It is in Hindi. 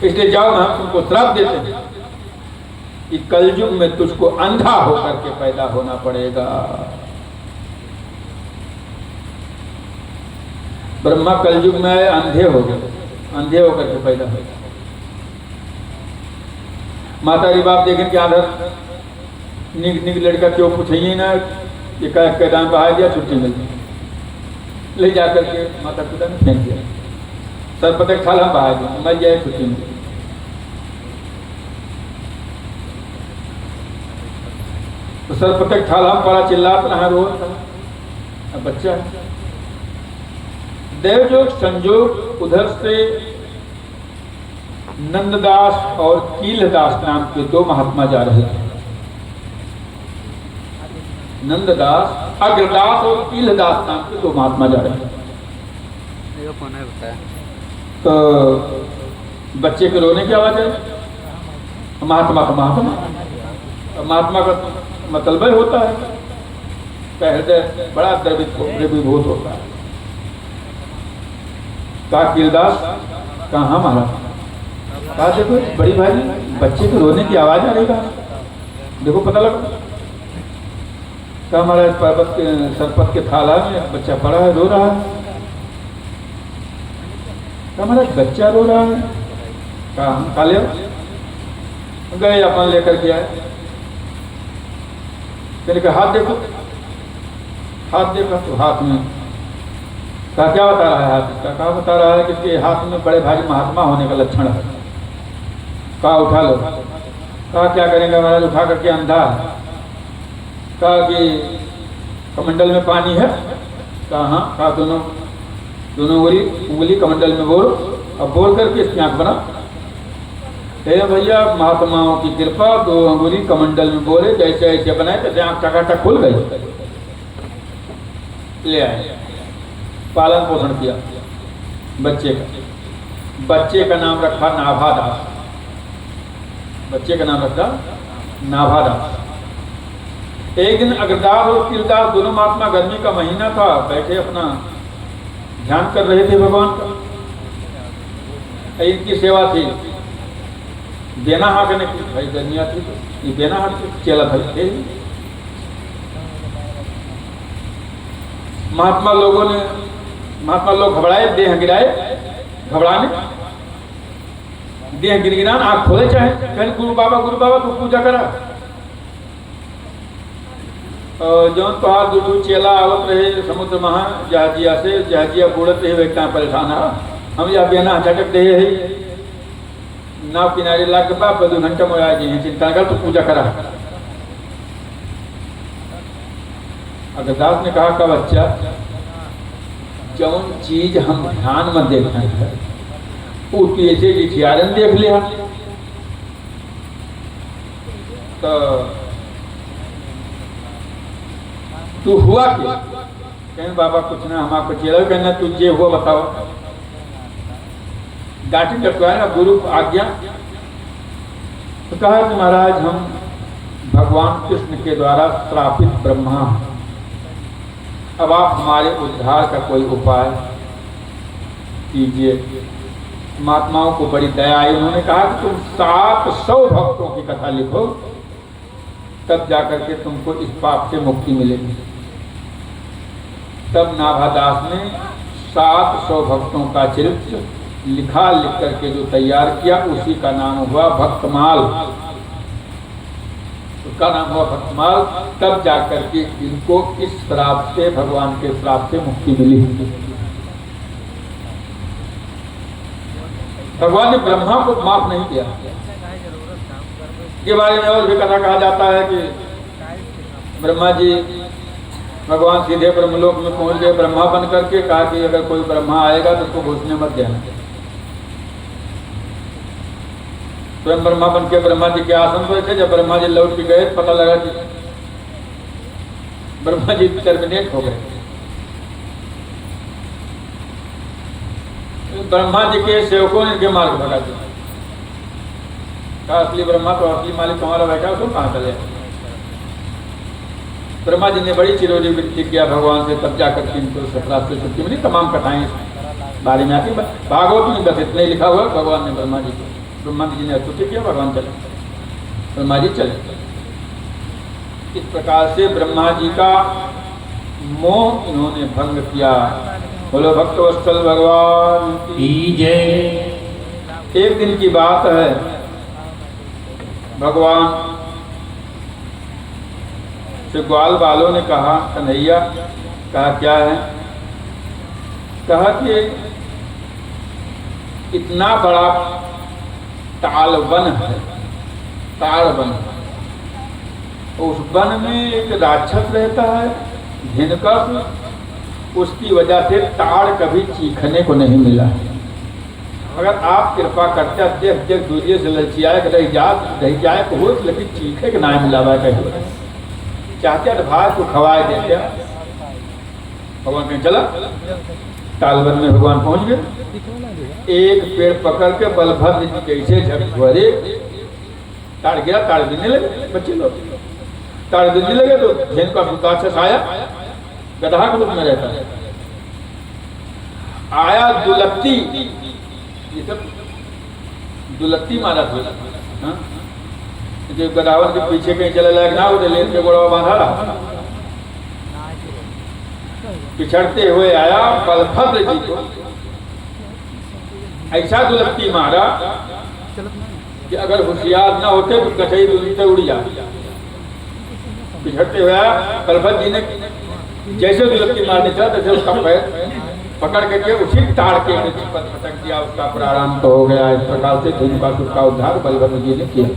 इसलिए जाओ ना, हम तुमको श्राप देते हैं कि कलयुग में तुझको अंधा होकर के पैदा होना पड़ेगा। ब्रह्मा कलयुग में आए, अंधे हो गए, अंधे होकर के पैदा हो गए। माता री बाप देखें कि आधर निक निक लड़का क्यों पूछिए ना, ये कैदान बहा दिया, छुट्टी मिल गई, ले जाकर के माता पिता ने फेंक दिया। सर्पतक थाल हम बहा दिया, मर जाए, छुट्टी मिल गई। तो सर्पतक थाल हम पड़ा, चिल्लात रहा, रो रहा, अब बच्चा देवजोग संजोग उधर से नंददास और कीलदास नाम के दो महात्मा जा रहे थे। नंददास, अग्रदास और कीलदास नाम के दो महात्मा जा रहे थे। तो बच्चे के रोने की आवाज है, महात्मा का महात्मा का मतलब होता है का हृदय बड़ा द्रवीभूत होता है। कहा कीलदास, कहा महाराज, कहा देखो बड़ी भाई, बच्चे के रोने की आवाज आ रही है, देखो पता लगा। कहा महाराज, पर्वत के सरपत के थाला में बच्चा पड़ा है, रो रहा है। कहा महाराज बच्चा रो रहा है, कहा हम खा ले गए, अपन लेकर के आए। मैंने कहा हाथ देखो, हाथ देखा तो हाथ में, कहा क्या बता रहा है हाथ इसका? कहा बता रहा है कि इसके हाथ में बड़े भारी महात्मा होने का लक्षण है। कहा उठा लो। कहा क्या करेंगे महाराज? उठा करके अंधा है। कहा कि कमंडल में पानी है? कहा हाँ। कहा दोनों उंगली कमंडल में बोल, अब बोल करके इसकी आंख बना। हे भैया, महात्माओं की कृपा, दो अंगुली कमंडल में बोले, जैसे ऐसे बनाए तो आंख टकाटक खुल गई। ले आए, पालन पोषण किया बच्चे का। बच्चे का नाम रखा नाभादास। बच्चे का नाम रखा नाभादास। एक दिन अग्रदास और कीलदास दोनों महात्मा, गर्मी का महीना था, बैठे अपना ध्यान कर रहे थे भगवान का। इनकी सेवा थी देना हाँकने की, भाई गर्मियाँ थी तो ये देना हाँक चेला थे। महात्मा लोग घबराए, देह गिराए, घबराने देह गिरगिरान, आँख खोले चाहे, कहने गुरु बाबा तू पूजा करा। जौन तोहार दुटू चेला आवत रहे समुद्र महा जहाजिया से, जहाजिया बुड़त रहे व्यक्ता परेशान है, हम या बेना झटक दे है नाव किनारे लाग के बाप 2 घंटा में आ जाए, चिंता कर तू पूजा करा। अग्रदास ने कहा का बच्चा, जौन चीज हम ध्यान में देखते हैं वो कैसे लिखियारन देख लिया। तो तू हुआ क्या? कहें बाबा कुछ ना, हम आपको चेला कहना, तुझे हुआ बताओ। डांटी डटवाया ना, गुरु आज्ञा। तो कहा कि महाराज हम भगवान कृष्ण के द्वारा श्रापित ब्रह्मा, अब आप हमारे उद्धार का कोई उपाय कीजिए। महात्माओं को बड़ी दया आई, उन्होंने कहा कि तुम 700 भक्तों की कथा लिखो, तब जाकर के तुमको इस पाप से मुक्ति मिलेगी। तब नाभादास ने 700 भक्तों का चरित्र लिखा, लिख करके जो तैयार किया उसी का नाम हुआ भक्तमाल। उसका नाम हुआ भक्तमाल। तब जाकर के इनको इस श्राप से, भगवान के श्राप से मुक्ति मिली। भगवान ने ब्रह्मा को माफ नहीं किया। के बारे में और भी कथा कहा जाता है कि ब्रह्मा जी भगवान सीधे ब्रह्मलोक में पहुंच गए ब्रह्मा बन करके। कहा कि अगर कोई ब्रह्मा आएगा तो उसको घुसने मत देना। स्वयं ब्रह्मा बन के ब्रह्मा जी के आसन पर थे। जब ब्रह्मा जी लौट के गए पता लगा कि ब्रह्मा जी टर्मिनेट हो गए। ब्रह्मा जी के सेवकों ने इनके मार के भगा दिया। कहा असली ब्रह्मा तो असली मालिक तुम्हारा बैठा, उसको कहाँ चले। ब्रह्मा जी ने बड़ी चिरौरी विनती किया भगवान से, तब जाकर के इनको श्राप से छुट्टी मिली। तमाम कथाएं बारे में आती है। भागवत में बस इतना ही लिखा हुआ, भगवान ने ब्रह्मा जी को, ब्रह्मा जी ने स्तुति किया, भगवान चले, ब्रह्मा जी चले। इस प्रकार से ब्रह्मा जी का मोह इन्होंने भंग किया। बोलो भक्तवत्सल भगवान की जय। एक दिन की बात है, भगवान से ग्वाल वालों ने कहा, कन्हैया, कहा क्या है? कहा कि इतना बड़ा ताल वन है, ताड़ वन, उस वन में एक राक्षस रहता है धिनकस, उसकी वजह से ताड़ कभी चीखने को नहीं मिला। अगर आप कृपा करते देख देख दूरिये से ललचियाए रह जाए तो हो, लेकिन चीखे के ना मिला कहीं चाहते तो भाई को खवाए देते। भगवान कहीं चला, तालवन में भगवान पहुंच गए। एक पेड़ पकड़ के बलभद्र जी कैसे झकझोरे, ताड़ गिरा, ताड़ गिरने लगे बच्चे लोग, ताड़ गिरने लगे तो झेन का राक्षस आया, गधा के रूप में रहता है, आया दुलत्ती, ये सब दुलत्ती मारा था, जो गदावर के पीछे कहीं चले लायक ना हो तो लेन के गोड़वा बांधा रहा, पिछड़ते हुए आया बलभद्र जी को, ऐसा दुलत्ती मारा कि अगर होशियार ना होते तो कचई से उड़ जाते। पिछड़ते हुए आया बलभद्र जी ने, जैसे दुलत्ती मारने चला तैसे उसका पैर पकड़ के उसी ताड़ के नीचे पर फटक दिया, उसका प्राणांत हो गया। इस प्रकार से धनुकासुर का उद्धार बलभद्र जी ने किया।